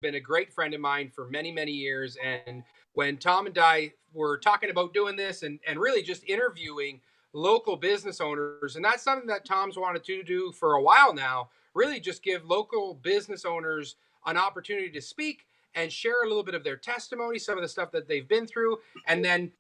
been a great friend of mine for many, many years. And when Tom and I were talking about doing this and really just interviewing local business owners, and that's something that Tom's wanted to do for a while now, really just give local business owners an opportunity to speak and share a little bit of their testimony, some of the stuff that they've been through. And then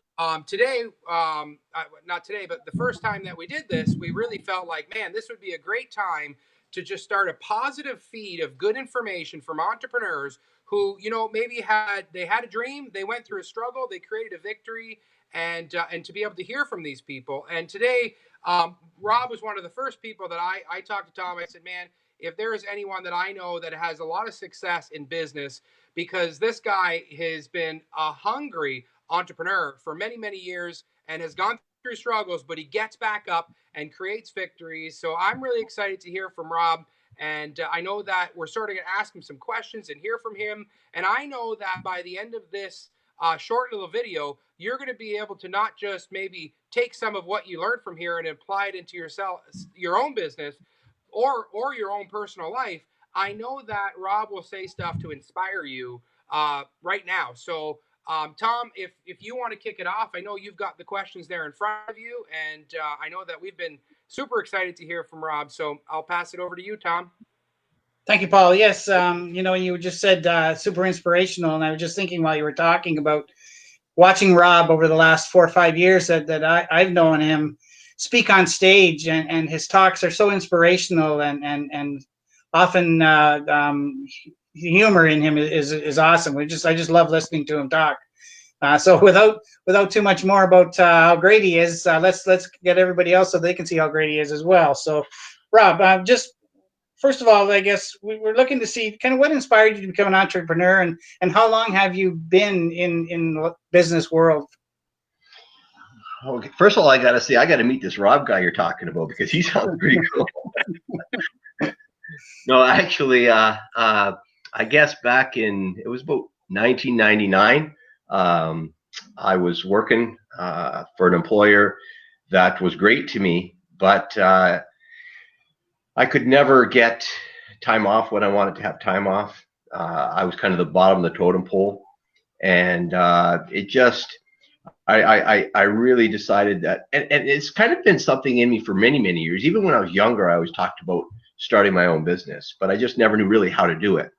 today, not today, but the first time that we did this, we really felt like, man, this would be a great time to just start a positive feed of good information from entrepreneurs who, maybe they had a dream, they went through a struggle, they created a victory, and to be able to hear from these people. And today, Rob was one of the first people that I talked to Tom. I said, man, if there is anyone that I know that has a lot of success in business, because this guy has been a hungry entrepreneur for many, many years and has gone through struggles, but he gets back up and creates victories. So I'm really excited to hear from Rob. And I know that we're sort of going to ask him some questions and hear from him. And I know that by the end of this short little video, you're going to be able to not just maybe take some of what you learned from here and apply it into your own business or your own personal life. I know that Rob will say stuff to inspire you right now. So Tom, if you want to kick it off, I know you've got the questions there in front of you, and I know that we've been super excited to hear from Rob. So I'll pass it over to you, Tom. Thank you, Paul. Yes, you just said super inspirational, and I was just thinking while you were talking about watching Rob over the last 4 or 5 years that I've known him speak on stage, and his talks are so inspirational, and often humor in him is awesome. I just love listening to him talk. So without too much more about how great he is, let's get everybody else so they can see how great he is as well. So, Rob, just first of all, I guess we're looking to see kind of what inspired you to become an entrepreneur, and how long have you been in the business world? Okay, first of all, I got to meet this Rob guy you're talking about, because he sounds pretty cool. No, actually, I guess back it was about 1999. I was working for an employer that was great to me, but I could never get time off when I wanted to have time off. I was kind of the bottom of the totem pole, and I really decided that, and it's kind of been something in me for many, many years. Even when I was younger, I always talked about starting my own business, but I just never knew really how to do it.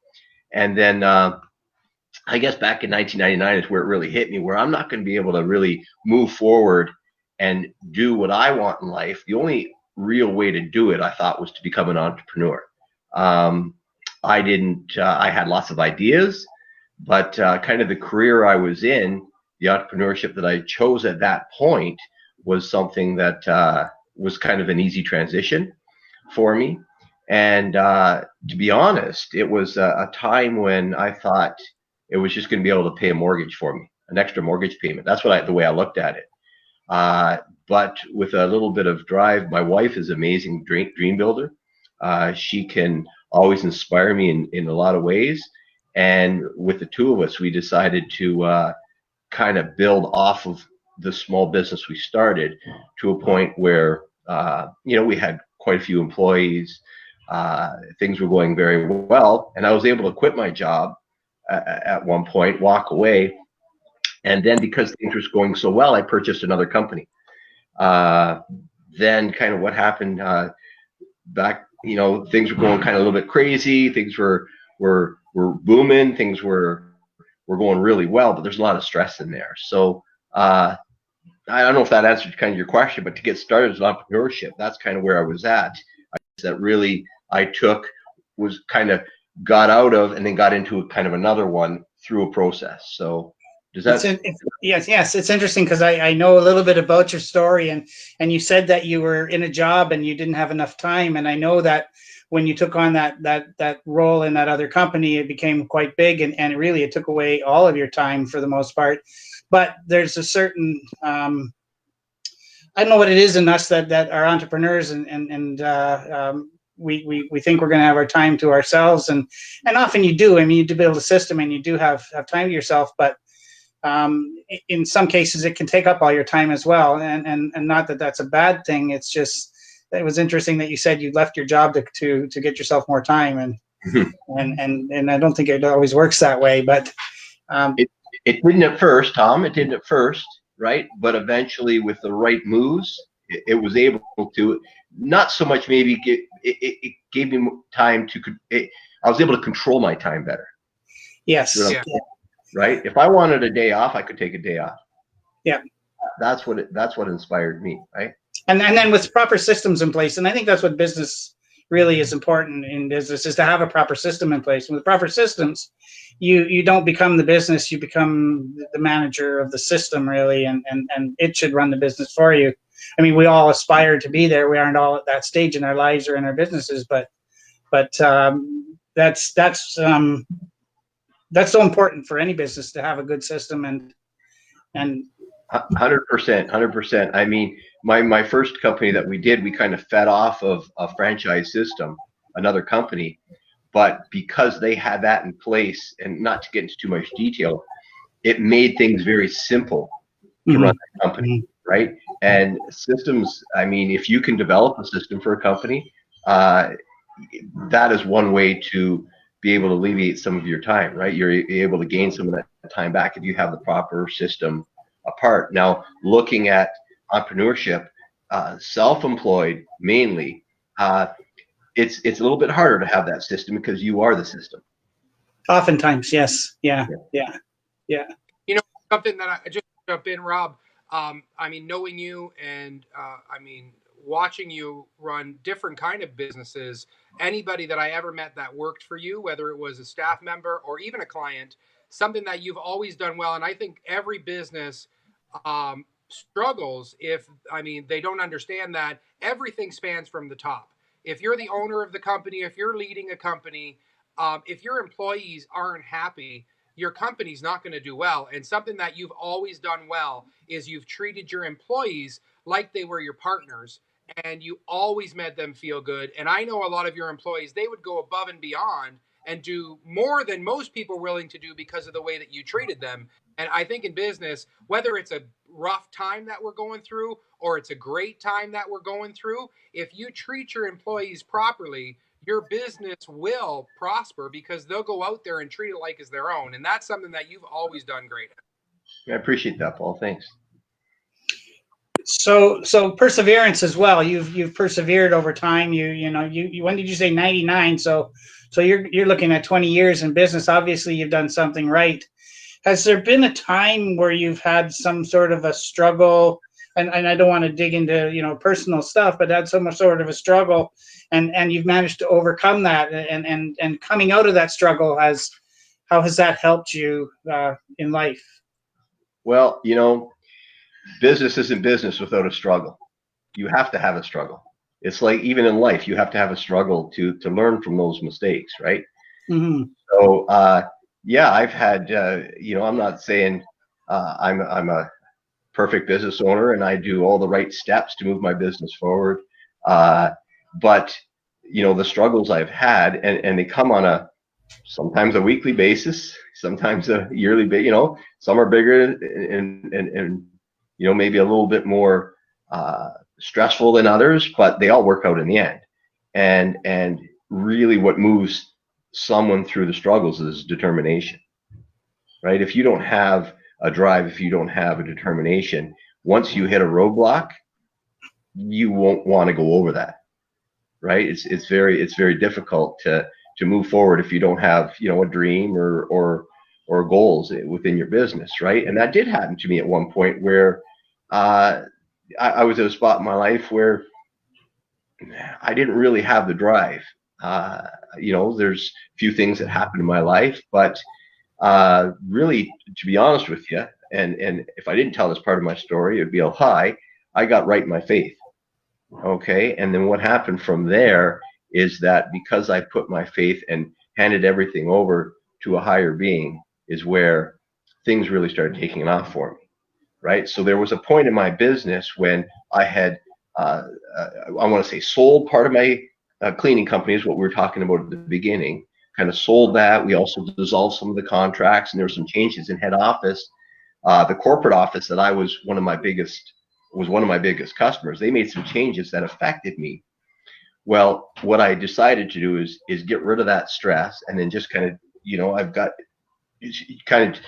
And then I guess back in 1999 is where it really hit me, where I'm not going to be able to really move forward and do what I want in life. The only real way to do it, I thought, was to become an entrepreneur. I had lots of ideas, but kind of the career I was in, the entrepreneurship that I chose at that point, was something that was kind of an easy transition for me. And to be honest, it was a time when I thought it was just going to be able to pay a mortgage for me, an extra mortgage payment. That's the way I looked at it. But with a little bit of drive, my wife is an amazing dream builder. She can always inspire me in a lot of ways. And with the two of us, we decided to kind of build off of the small business we started to a point where, we had quite a few employees. Things were going very well, and I was able to quit my job at one point, walk away, and then because things were going so well, I purchased another company. Then kind of what happened back, things were going kind of a little bit crazy. Things were booming. Things were going really well, but there's a lot of stress in there. So I don't know if that answered kind of your question, but to get started as entrepreneurship, that's kind of where I was at. That really was kind of got out of and then got into a kind of another one through a process. So does that? Yes. It's interesting because I know a little bit about your story, and you said that you were in a job and you didn't have enough time. And I know that when you took on that role in that other company, it became quite big, and it took away all of your time for the most part. But there's a certain I don't know what it is in us that are entrepreneurs, and we think we're going to have our time to ourselves, and often you do. I mean, you do build a system and you do have time to yourself, but in some cases it can take up all your time as well, and not that that's a bad thing. It's just, it was interesting that you said you left your job to get yourself more time, and Mhm. and I don't think it always works that way. But It didn't at first, Tom. It didn't at first, right? But eventually, with the right moves, it was able to. Not so much maybe it gave me time to. I was able to control my time better. yes, Yeah. Right? If I wanted a day off, I could take a day off. Yeah. That's what inspired me, right? And then with proper systems in place, and I think that's what business really is important in business, is to have a proper system in place. And with proper systems, you don't become the business, you become the manager of the system, really, and it should run the business for you. I mean, we all aspire to be there. We aren't all at that stage in our lives or in our businesses, but that's so important for any business to have a good system and 100%, 100%. I mean, my first company that we did, we kind of fed off of a franchise system, another company, but because they had that in place, and not to get into too much detail, it made things very simple to run the company, right? And systems, I mean, if you can develop a system for a company, that is one way to be able to alleviate some of your time, right? You're able to gain some of that time back if you have the proper system apart. Now, looking at entrepreneurship, self-employed mainly, it's a little bit harder to have that system because you are the system. Oftentimes, yes, yeah. You know, something that I just jump in, Rob. I mean, knowing you and I mean, watching you run different kind of businesses. Anybody that I ever met that worked for you, whether it was a staff member or even a client, something that you've always done well. And I think every business struggles if, I mean, they don't understand that everything spans from the top. If you're the owner of the company, if you're leading a company, if your employees aren't happy, your company's not going to do well. And something that you've always done well is you've treated your employees like they were your partners, and you always made them feel good. And I know a lot of your employees, they would go above and beyond and do more than most people are willing to do because of the way that you treated them. And I think in business, whether it's a rough time that we're going through or it's a great time that we're going through, if you treat your employees properly, your business will prosper because they'll go out there and treat it like it's their own. And that's something that you've always done great at. I appreciate that, Paul. Thanks. So perseverance as well. You've persevered over time. You know, when did you say 99? So you're looking at 20 years in business. Obviously, you've done something right. Has there been a time where you've had some sort of a struggle? And I don't want to dig into, you know, personal stuff, but had some sort of a struggle, and you've managed to overcome that. And coming out of that struggle, how has that helped you in life? Well, you know, business isn't business without a struggle. You have to have a struggle. It's like even in life, you have to have a struggle to learn from those mistakes, right? Mm-hmm. So yeah, I've had you know, I'm not saying I'm a perfect business owner and I do all the right steps to move my business forward, but you know, the struggles I've had, and they come on a sometimes a weekly basis, sometimes a yearly basis. You know, some are bigger and you know, maybe a little bit more stressful than others, but they all work out in the end. And really what moves someone through the struggles is determination, right? If you don't have a drive, if you don't have a determination, once you hit a roadblock, you won't want to go over that, right? It's very difficult to move forward if you don't have, you know, a dream or goals within your business, right? And that did happen to me at one point where I was at a spot in my life where I didn't really have the drive. You know, there's a few things that happened in my life, but really, to be honest with you, and if I didn't tell this part of my story, it'd be a lie. I got right in my faith. Okay. And then what happened from there is that because I put my faith and handed everything over to a higher being is where things really started taking off for me. Right. So there was a point in my business when I had, I want to say, sold part of my cleaning company, is what we were talking about at the beginning, kind of sold that. We also dissolved some of the contracts, and there were some changes in head office. The corporate office that I was one of my biggest customers. They made some changes that affected me. Well, what I decided to do is get rid of that stress, and then just kind of, I've got kind of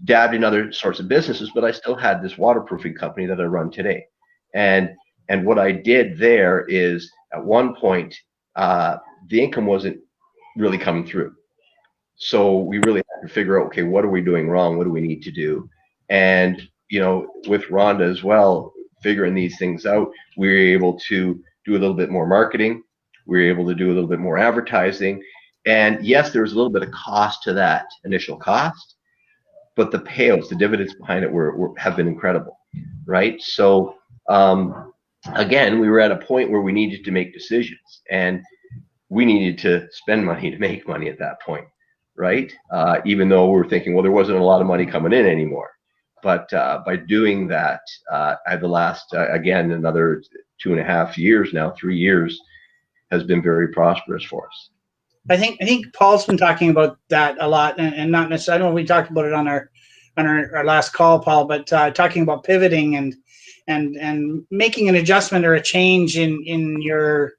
dabbed in other sorts of businesses, but I still had this waterproofing company that I run today. And what I did there is, at one point, the income wasn't really coming through. So we really had to figure out, okay, what are we doing wrong? What do we need to do? And, with Rhonda as well, figuring these things out, we were able to do a little bit more marketing. We were able to do a little bit more advertising. And yes, there was a little bit of cost to that initial cost, but the payouts, the dividends behind it have been incredible, right? So, again, we were at a point where we needed to make decisions, and we needed to spend money to make money at that point, right? Even though we were thinking, well, there wasn't a lot of money coming in anymore. But by doing that, I had the last, again, another 2.5 years now, 3 years, has been very prosperous for us. I think Paul's been talking about that a lot, and not necessarily. I know we talked about it on our last call, Paul, but talking about pivoting and making an adjustment or a change in your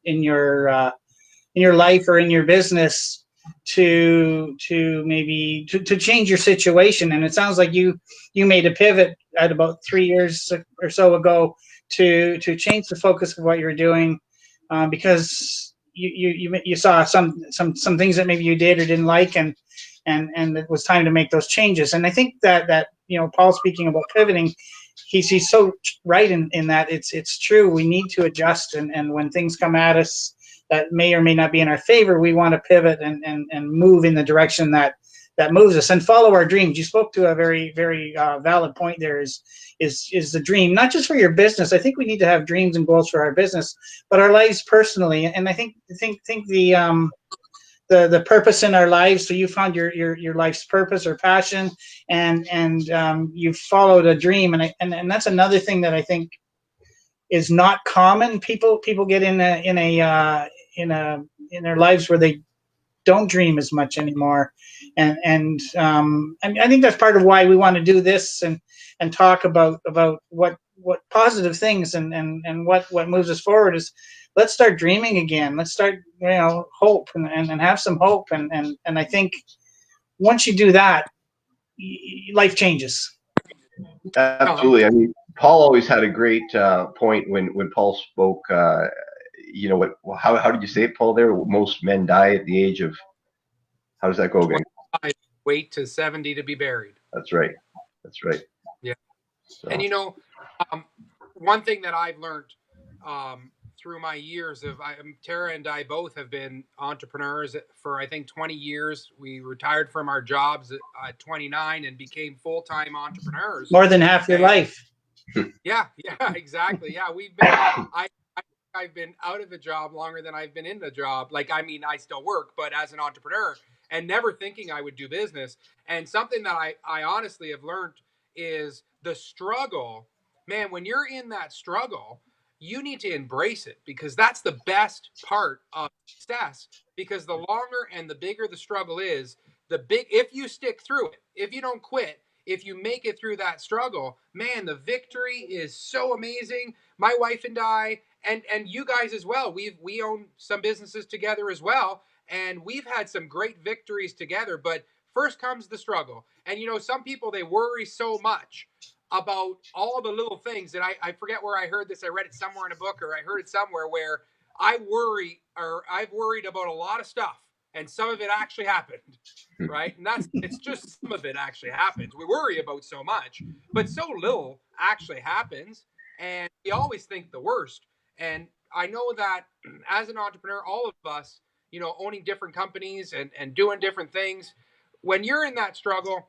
life or in your business to maybe to change your situation. And it sounds like you made a pivot at about 3 years or so ago to change the focus of what you're doing, because you saw some things that maybe you did or didn't like, and it was time to make those changes. And I think that Paul, speaking about pivoting, he's so right in that it's true. We need to adjust, and when things come at us that may or may not be in our favor, we want to pivot and move in the direction that moves us and follow our dreams. You spoke to a very, very valid point there, is the dream, not just for your business. I think we need to have dreams and goals for our business, but our lives personally. And I think the purpose in our lives. So you found your life's purpose or passion, and you followed a dream. And that's another thing that I think is not common. People get in their lives where they don't dream as much anymore, and I think that's part of why we want to do this and talk about what positive things and what moves us forward is. Let's start dreaming again. Let's start, hope and have some hope. And I think once you do that, life changes. Absolutely. I mean, Paul always had a great point when Paul spoke. How did you say it, Paul? There, most men die at the age of. How does that go again? Wait to 70 to be buried. That's right. Yeah. So. And one thing that I've learned through my years of Tara and I both have been entrepreneurs for I think 20 years. We retired from our jobs at 29 and became full-time entrepreneurs. More than half your life. Yeah, exactly. Yeah, we've been. I've been out of a job longer than I've been in the job. I still work, but as an entrepreneur, and never thinking I would do business. And something that I honestly have learned is the struggle. Man, when you're in that struggle, you need to embrace it, because that's the best part of success. Because the longer and the bigger the struggle is, if you stick through it, if you don't quit, if you make it through that struggle, man, the victory is so amazing. My wife and I, and you guys as well, we own some businesses together as well, and we've had some great victories together. But first comes the struggle. And some people, they worry so much about all the little things. And I forget where I heard this. I read it somewhere in a book, or I heard it somewhere, where I've worried about a lot of stuff, and some of it actually happened, right? And it's just some of it actually happens. We worry about so much, but so little actually happens, and we always think the worst. And I know that as an entrepreneur, all of us, owning different companies and doing different things, when you're in that struggle,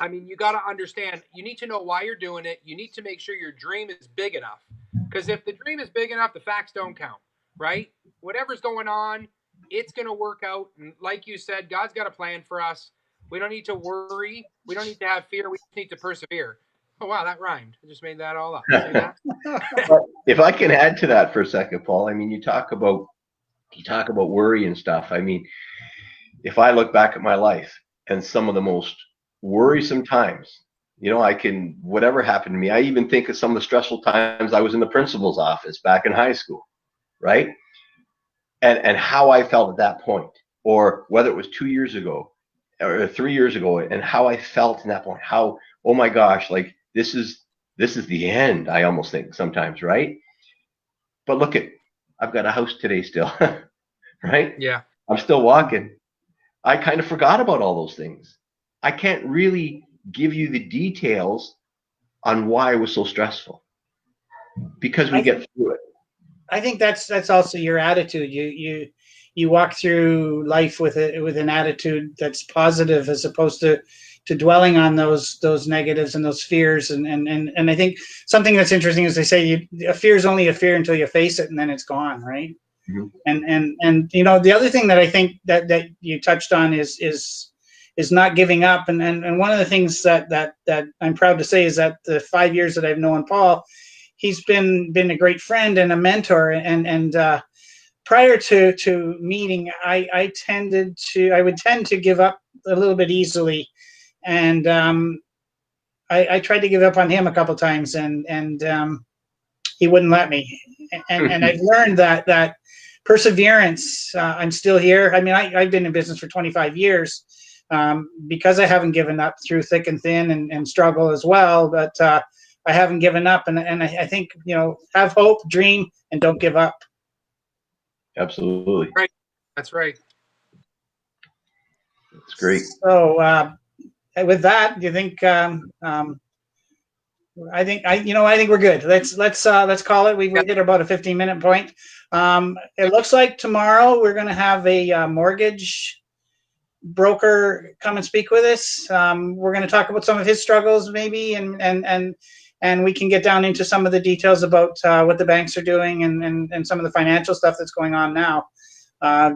I mean, you got to understand, you need to know why you're doing it. You need to make sure your dream is big enough, because if the dream is big enough, the facts don't count, right? Whatever's going on, it's going to work out. And like you said, God's got a plan for us. We don't need to worry. We don't need to have fear. We just need to persevere. Oh, wow, that rhymed. I just made that all up. See that? If I can add to that for a second, Paul, I mean, you talk about worry and stuff. I mean, if I look back at my life and some of the most worrisome times, whatever happened to me, I even think of some of the stressful times I was in the principal's office back in high school, right? and how I felt at that point, or whether it was 2 years ago or 3 years ago, and how I felt in that point, how, oh my gosh, like this is the end, I almost think sometimes, right? But look at, I've got a house today still, right? Yeah. I'm still walking. I kind of forgot about all those things. I can't really give you the details on why it was so stressful, because we get through it. I think that's also your attitude. You walk through life with an attitude that's positive, as opposed to dwelling on those negatives and those fears. And I think something that's interesting is they say a fear is only a fear until you face it, and then it's gone, right? Mm-hmm. And you know, the other thing that I think that you touched on is not giving up. And one of the things that I'm proud to say is that the 5 years that I've known Paul, he's been a great friend and a mentor. And prior to meeting, I would tend to give up a little bit easily, and I tried to give up on him a couple times, and he wouldn't let me. And I've learned that perseverance. I'm still here. I mean, I've been in business for 25 years. Because I haven't given up through thick and thin and struggle as well, but I haven't given up, and I think, you know, have hope, dream, and don't give up. Absolutely. Right. That's right. That's great. So with that, do you think? I think we're good. Let's call it. We've hit about a 15-minute point. It looks like tomorrow we're going to have a mortgage broker come and speak with us. We're going to talk about some of his struggles, maybe, and we can get down into some of the details about what the banks are doing and some of the financial stuff that's going on now,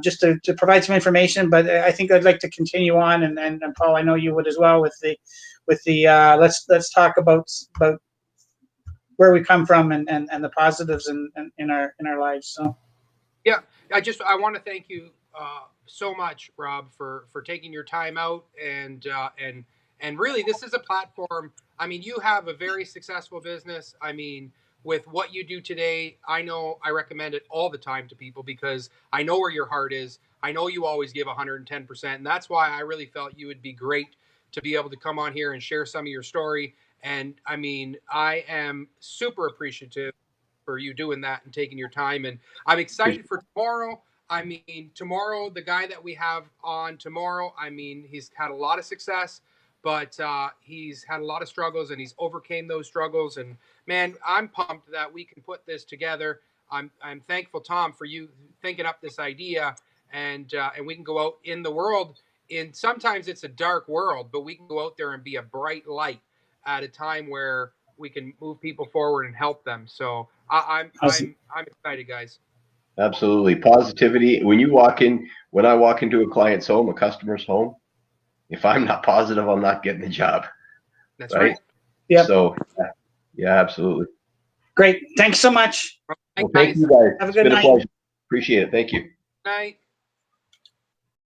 just to provide some information. But I think I'd like to continue on, and Paul, I know you would as well, with the let's talk about where we come from and the positives in our lives. So yeah, I want to thank you so much, Rob, for taking your time out, and really, this is a platform. I mean, you have a very successful business. I mean, with what you do today, I know I recommend it all the time to people, because I know where your heart is. I know you always give 110%, and that's why I really felt you would be great to be able to come on here and share some of your story. And I mean, I am super appreciative for you doing that and taking your time, and I'm excited for tomorrow. I mean, tomorrow, the guy that we have on tomorrow, I mean, he's had a lot of success, but he's had a lot of struggles, and he's overcame those struggles. And man, I'm pumped that we can put this together. I'm thankful, Tom, for you thinking up this idea, and we can go out in the world. Sometimes it's a dark world, but we can go out there and be a bright light at a time where we can move people forward and help them. So I'm excited, guys. Absolutely. Positivity. When I walk into a client's home, a customer's home, if I'm not positive, I'm not getting the job. That's right. Yeah. So, yeah, absolutely. Great. Thanks so much. Well, thank you guys. Have a good night. It's been a pleasure. Appreciate it. Thank you. Night.